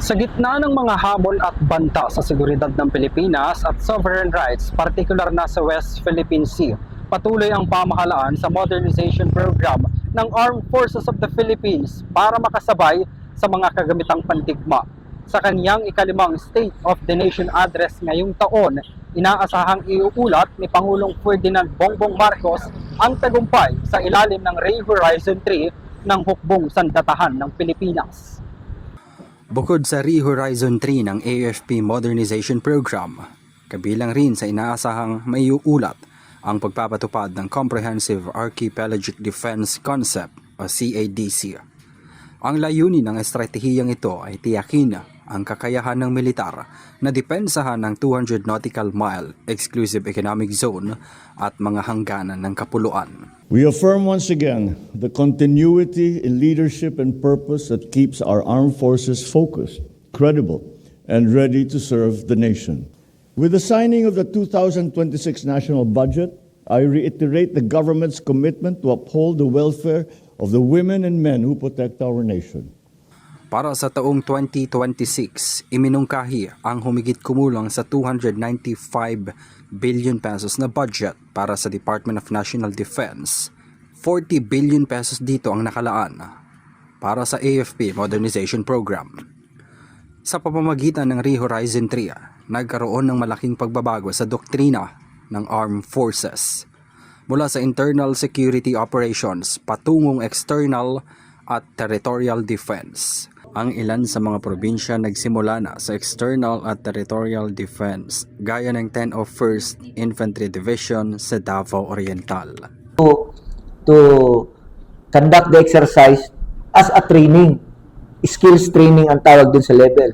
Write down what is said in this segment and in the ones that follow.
Sa gitna ng mga hamon at banta sa seguridad ng Pilipinas at sovereign rights, partikular na sa West Philippine Sea, patuloy ang pamahalaan sa modernization program ng Armed Forces of the Philippines para makasabay sa mga kagamitang pandigma. Sa kanyang ikalimang State of the Nation address ngayong taon, inaasahang iuulat ni Pangulong Ferdinand Bongbong Marcos ang tagumpay sa ilalim ng Ray Horizon 3 ng hukbong sandatahan ng Pilipinas. Bukod sa Re-Horizon 3 ng AFP Modernization Program, kabilang rin sa inaasahang maiuulat ang pagpapatupad ng Comprehensive Archipelagic Defense Concept o CADC. Ang layunin ng estratehiyang ito ay tiyakin ang kakayahan ng militar na depensahan ng 200 nautical mile exclusive economic zone at mga hangganan ng kapuluan. We affirm once again the continuity in leadership and purpose that keeps our armed forces focused, credible, and ready to serve the nation. With the signing of the 2026 national budget, I reiterate the government's commitment to uphold the welfare of the women and men who protect our nation. Para sa taong 2026, iminungkahi ang humigit kumulang sa 295 billion pesos na budget para sa Department of National Defense. 40 billion pesos dito ang nakalaan para sa AFP Modernization Program. Sa pamamagitan ng Re-Horizon 3, nagkaroon ng malaking pagbabago sa doktrina ng Armed Forces. Mula sa internal security operations patungong external at territorial defense. Ang ilan sa mga probinsya nagsimula na sa external at territorial defense gaya ng 1001st Infantry Division sa Davao Oriental. To conduct the exercise as a training, skills training ang tawag dun sa level.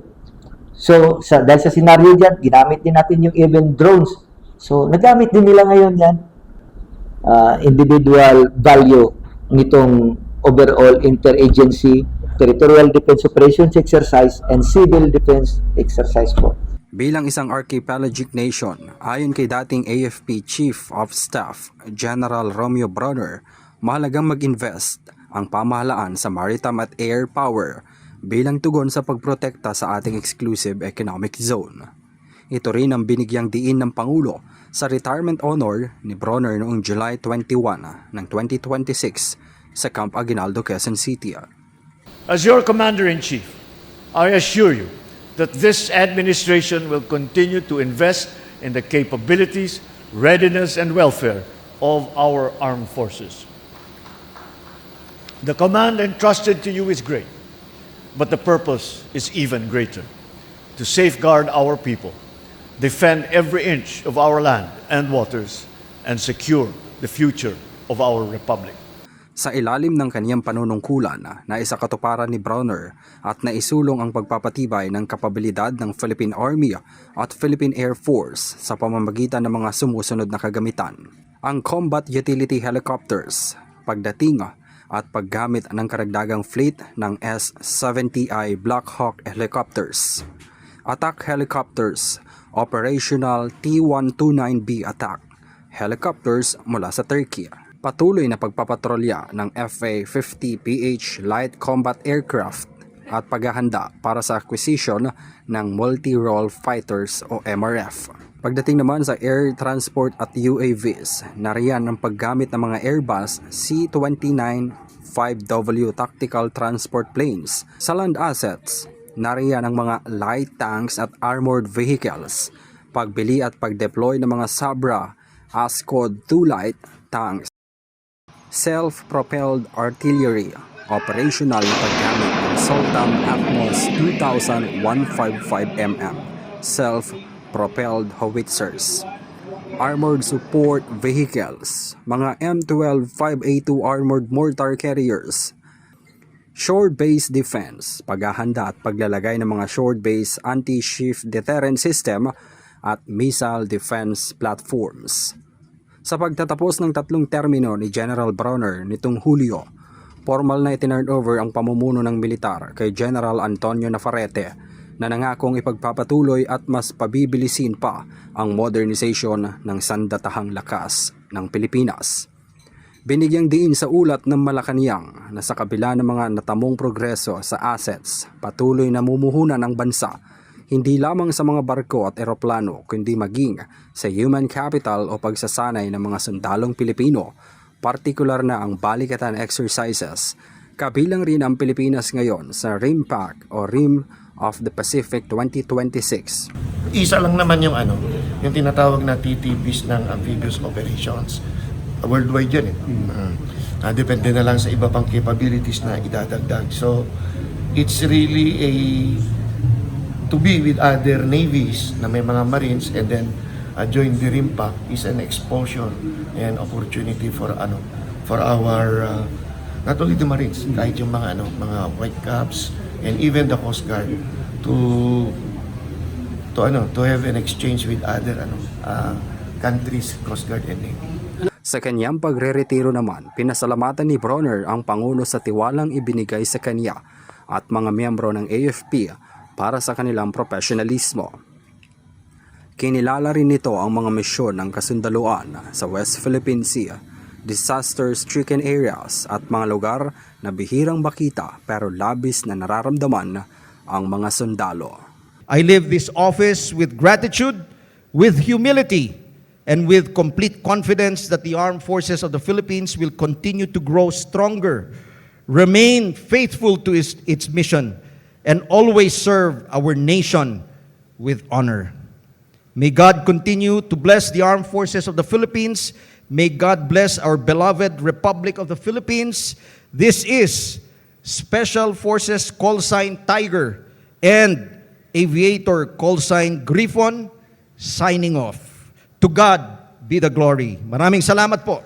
So, dahil sa scenario dyan, ginamit din natin yung even drones. So, nagamit din nila ngayon yan. Individual value nitong overall interagency territorial defense operations exercise and civil defense exercise po. Bilang isang archipelagic nation, ayon kay dating AFP Chief of Staff General Romeo Bronner, mahalagang mag-invest ang pamahalaan sa maritime at air power bilang tugon sa pagprotekta sa ating exclusive economic zone. Ito rin ang binigyang diin ng Pangulo sa retirement honor ni Bronner noong July 21 ng 2026 sa Camp Aguinaldo, Quezon City. As your Commander-in-Chief, I assure you that this administration will continue to invest in the capabilities, readiness, and welfare of our armed forces. The command entrusted to you is great, but the purpose is even greater: to safeguard our people, defend every inch of our land and waters, and secure the future of our republic. Sa ilalim ng kaniyang panunungkulan na isakatuparan ni Bronner at naisulong ang pagpapatibay ng kapabilidad ng Philippine Army at Philippine Air Force sa pamamagitan ng mga sumusunod na kagamitan. Ang Combat Utility Helicopters, pagdating at paggamit ng karagdagang fleet ng S-70I Black Hawk Helicopters, Attack Helicopters, Operational T-129B Attack Helicopters mula sa Turkey, patuloy na pagpapatrolya ng FA-50PH Light Combat Aircraft at paghahanda para sa acquisition ng Multi-Role Fighters o MRF. Pagdating naman sa air transport at UAVs, nariyan ang paggamit ng mga Airbus C-29 5W Tactical Transport Planes. Sa land assets, nariyan ang mga light tanks at armored vehicles, pagbili at pagdeploy ng mga Sabra ASCOD 2 light tanks, self-propelled artillery, operational na paggamit ng Sultan Atmos 2000 155mm, self-propelled howitzers, armored support vehicles, mga M12 5A2 armored mortar carriers, shore-based defense, paghahanda at paglalagay ng mga shore-based anti-ship deterrent system at missile defense platforms. Sa pagtatapos ng 3 termino ni General Bronner nitong Hulyo, formal na itinurn over ang pamumuno ng militar kay General Antonio Navarrete na nangakong ipagpapatuloy at mas pabibilisin pa ang modernization ng sandatahang lakas ng Pilipinas. Binigyang diin sa ulat ng Malacanang na sa kabila ng mga natamong progreso sa assets, patuloy na mumuhunan ang bansa, hindi lamang sa mga barko at eroplano kundi maging sa human capital o pagsasanay ng mga sundalong Pilipino, partikular na ang balikatan exercises. Kabilang rin ang Pilipinas ngayon sa RIMPAC o Rim of the Pacific 2026. Isa lang naman yung yung tinatawag na TTPs ng amphibious operations. Worldwide yan eh. Depende na lang sa iba pang capabilities na idadagdag. So, it's really to be with other navies na may mga marines and then join the RIMPAC is an exposure and opportunity for our not only the marines, kahit yung mga white caps and even the Coast Guard to have an exchange with other countries, Coast Guard and Navy. Sa kanyang pagre-retiro naman, pinasalamatan ni Bronner ang Pangulo sa tiwalang ibinigay sa kanya at mga miyembro ng AFP para sa kanilang profesionalismo. Kinilala rin nito ang mga misyon ng kasundaluan sa West Philippine Sea, disaster-stricken areas at mga lugar na bihirang makita pero labis na nararamdaman ang mga sundalo. I leave this office with gratitude, with humility, and with complete confidence that the Armed Forces of the Philippines will continue to grow stronger, remain faithful to its mission, and always serve our nation with honor. May God continue to bless the Armed Forces of the Philippines. May God bless our beloved Republic of the Philippines. This is Special Forces call sign Tiger and Aviator call sign Griffon signing off. To God be the glory. Maraming salamat po.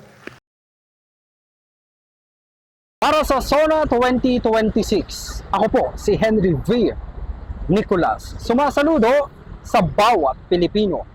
Para sa SONA 2026, ako po si Henry V. Nicolas. Sumasaludo sa bawat Pilipino.